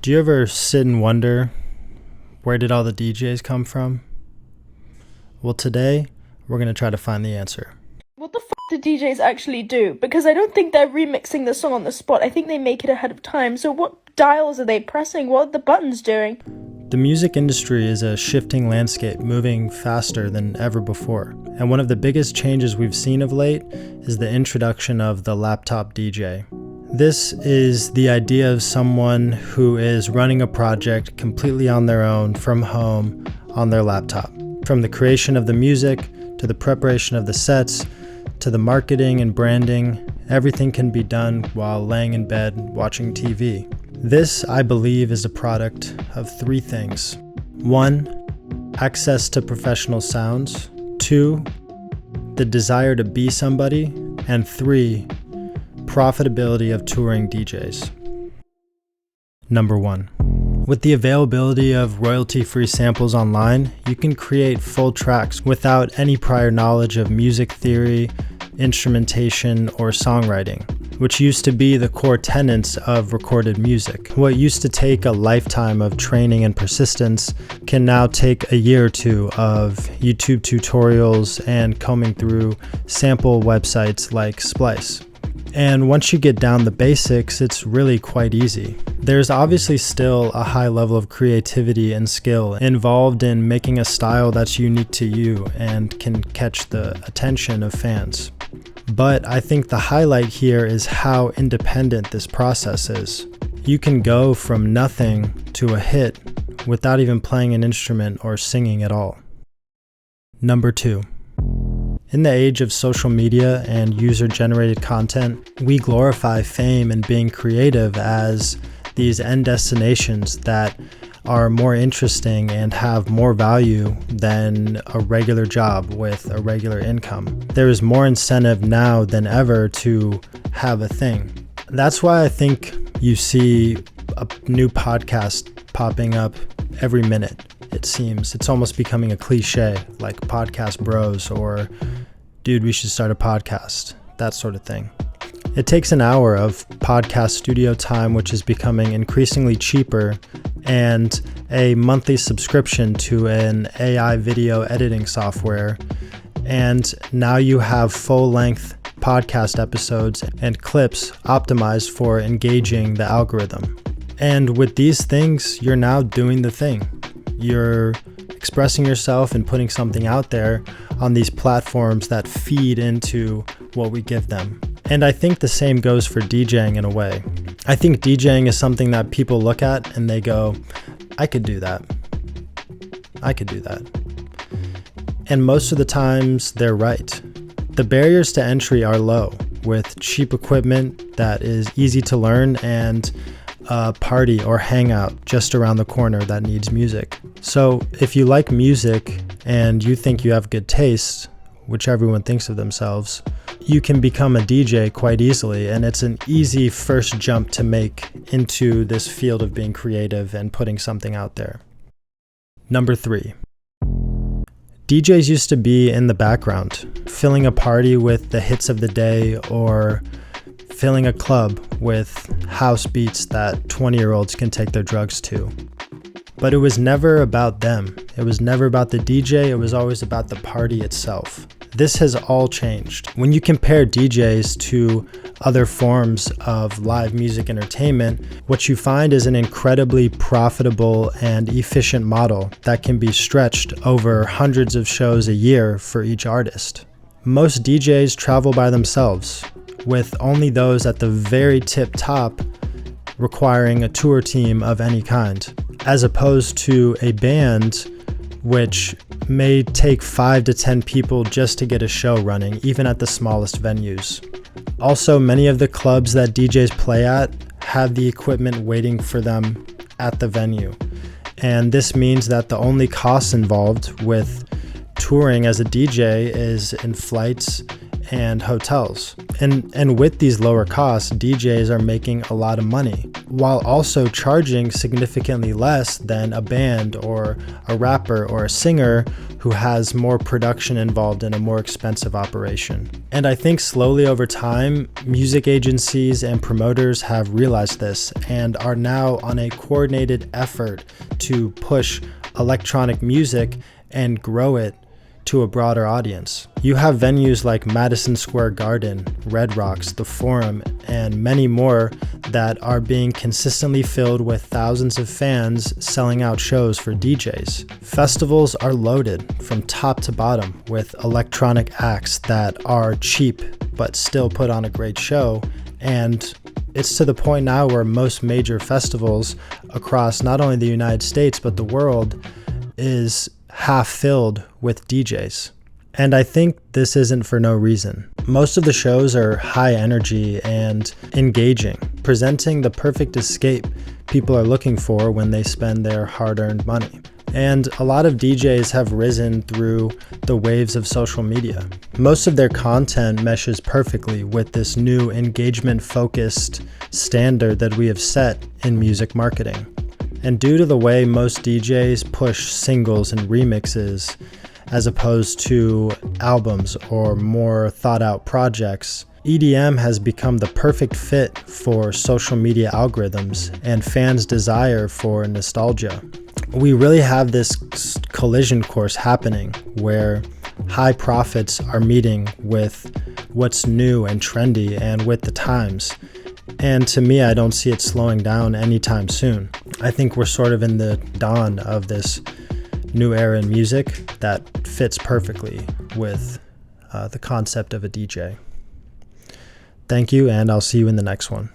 Do you ever sit and wonder, where did all the DJs come from? Well, today, we're going to try to find the answer. What the f do DJs actually do? Because I don't think they're remixing the song on the spot. I think they make it ahead of time. So what dials are they pressing? What are the buttons doing? The music industry is a shifting landscape, moving faster than ever before. And one of the biggest changes we've seen of late is the introduction of the laptop DJ. This is the idea of someone who is running a project completely on their own from home on their laptop. From the creation of the music, to the preparation of the sets, to the marketing and branding, everything can be done while laying in bed watching TV. This, I believe, is a product of three things. 1, access to professional sounds. 2, the desire to be somebody. And 3, profitability of touring DJs. Number 1. With the availability of royalty-free samples online, you can create full tracks without any prior knowledge of music theory, instrumentation, or songwriting, which used to be the core tenets of recorded music. What used to take a lifetime of training and persistence can now take a year or two of YouTube tutorials and combing through sample websites like Splice. And once you get down the basics, it's really quite easy. There's obviously still a high level of creativity and skill involved in making a style that's unique to you and can catch the attention of fans. But I think the highlight here is how independent this process is. You can go from nothing to a hit without even playing an instrument or singing at all. Number 2. In the age of social media and user-generated content, we glorify fame and being creative as these end destinations that are more interesting and have more value than a regular job with a regular income. There is more incentive now than ever to have a thing. That's why I think you see a new podcast popping up every minute. It seems it's almost becoming a cliche, like podcast bros or dude, we should start a podcast, that sort of thing. It takes an hour of podcast studio time, which is becoming increasingly cheaper, and a monthly subscription to an AI video editing software. And now you have full-length podcast episodes and clips optimized for engaging the algorithm. And with these things, you're now doing the thing. You're expressing yourself and putting something out there on these platforms that feed into what we give them. And I think the same goes for DJing in a way. I think DJing is something that people look at and they go, I could do that. I could do that. And most of the times they're right. The barriers to entry are low with cheap equipment that is easy to learn and a party or hangout just around the corner that needs music. So if you like music and you think you have good taste, which everyone thinks of themselves, you can become a DJ quite easily, and it's an easy first jump to make into this field of being creative and putting something out there. Number 3. DJs used to be in the background, filling a party with the hits of the day or filling a club with house beats that 20-year-olds can take their drugs to. But it was never about them. It was never about the DJ. It was always about the party itself. This has all changed. When you compare DJs to other forms of live music entertainment, what you find is an incredibly profitable and efficient model that can be stretched over hundreds of shows a year for each artist. Most DJs travel by themselves, with only those at the very tip top requiring a tour team of any kind, as opposed to a band which may take 5 to 10 people just to get a show running, even at the smallest venues. Also, many of the clubs that DJs play at have the equipment waiting for them at the venue. And this means that the only costs involved with touring as a DJ is in flights and hotels. And with these lower costs, DJs are making a lot of money while also charging significantly less than a band or a rapper or a singer who has more production involved in a more expensive operation. And I think slowly over time, music agencies and promoters have realized this and are now on a coordinated effort to push electronic music and grow it to a broader audience. You have venues like Madison Square Garden, Red Rocks, The Forum, and many more that are being consistently filled with thousands of fans selling out shows for DJs. Festivals are loaded from top to bottom with electronic acts that are cheap but still put on a great show, and it's to the point now where most major festivals across not only the United States but the world is half filled with DJs. And I think this isn't for no reason. Most of the shows are high energy and engaging, presenting the perfect escape people are looking for when they spend their hard-earned money. And a lot of DJs have risen through the waves of social media. Most of their content meshes perfectly with this new engagement-focused standard that we have set in music marketing. And due to the way most DJs push singles and remixes as opposed to albums or more thought out projects, EDM has become the perfect fit for social media algorithms and fans' desire for nostalgia. We really have this collision course happening where high profits are meeting with what's new and trendy and with the times. And to me, I don't see it slowing down anytime soon. I think we're sort of in the dawn of this new era in music that fits perfectly with the concept of a DJ. Thank you, and I'll see you in the next one.